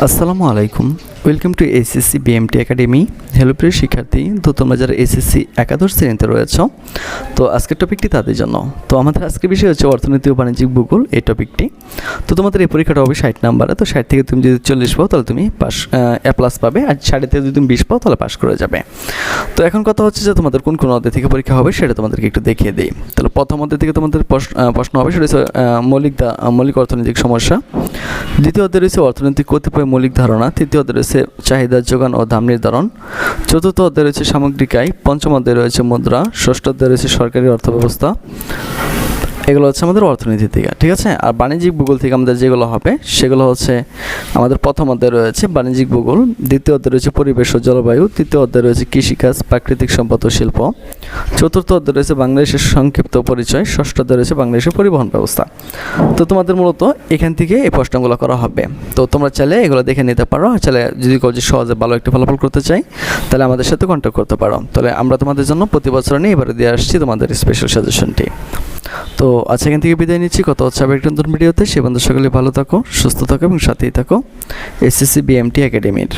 আসসালামু আলাইকুম, welcome to SSC BMT academy. Hello প্রিয় শিক্ষার্থী, তো তোমরা যারা এসএসসি একাদশ শ্রেণীতে রয়েছ, তো আজকের টপিকটি তাদের জন্য। তো আমাদের আজকের বিষয় হচ্ছে অর্থনীতি ও বাণিজ্যিক ভূগোল, এই টপিকটি। তো তোমাদের এই পরীক্ষাটা হবে 60 নাম্বারে। তো 60 থেকে তুমি যদি 40 পাও তাহলে তুমি পাস, এ প্লাস পাবে, আর 60 থেকে যদি তুমি 20 পাও তাহলে পাস করে যাবে। তো এখন কথা হচ্ছে যে তোমাদের কোন কোন অধ্যায় থেকে পরীক্ষা হবে সেটা তোমাদেরকে একটু দেখিয়ে দিই। তাহলে প্রথম অধ্যায় থেকে তোমাদের প্রশ্ন হবে, সেটা হচ্ছে মৌলিক অর্থনৈতিক সমস্যা। দ্বিতীয় অধ্যায় রয়েছে অর্থনৈতিক কতিপয় মৌলিক ধারণা। তৃতীয় অধ্যায় রয়েছে চাহিদা, যোগান ও দাম নির্ধারণ। চতুর্থ অধ্যায় রয়েছে সামগ্রিক আয়। পঞ্চম অধ্যায় রয়েছে মুদ্রা। ষষ্ঠ অধ্যায় রয়েছে সরকারি অর্থব্যবস্থা। এগুলো হচ্ছে আমাদের অর্থনীতি থেকে, ঠিক আছে। আর বাণিজ্যিক ভূগোল থেকে আমাদের যেগুলো হবে সেগুলো হচ্ছে আমাদের প্রথম অধ্যায় রয়েছে বাণিজ্যিক ভূগোল। দ্বিতীয় অধ্যায় রয়েছে পরিবেশ ও জলবায়ু। তৃতীয় অধ্যায় রয়েছে কৃষিকাজ, প্রাকৃতিক সম্পদ ও শিল্প। চতুর্থ অধ্যায় রয়েছে বাংলাদেশের সংক্ষিপ্ত পরিচয়। ষষ্ঠ অধ্যায় রয়েছে বাংলাদেশের পরিবহন ব্যবস্থা। তো তোমাদের মূলত এখান থেকে এই প্রশ্নগুলো করা হবে। তো তোমরা চাইলে এগুলো দেখে নিতে পারো। আর চাইলে যদি যে সহজে ভালো একটি ফলাফল করতে চাই তাহলে আমাদের সাথে কন্ট্যাক্ট করতে পারো। তাহলে আমরা তোমাদের জন্য প্রতি বছর নিয়ে এবারে দিয়ে আসছি তোমাদের স্পেশাল সাজেশনটি। তো আজ এখান থেকে বিদায় নিচ্ছি। কথা হচ্ছে আবার একটা নতুন ভিডিওতে। সে বন্ধু সকলে ভালো থাকো, সুস্থ থাকো এবং সাথেই থাকো এসএসসি বিএমটি একাডেমির।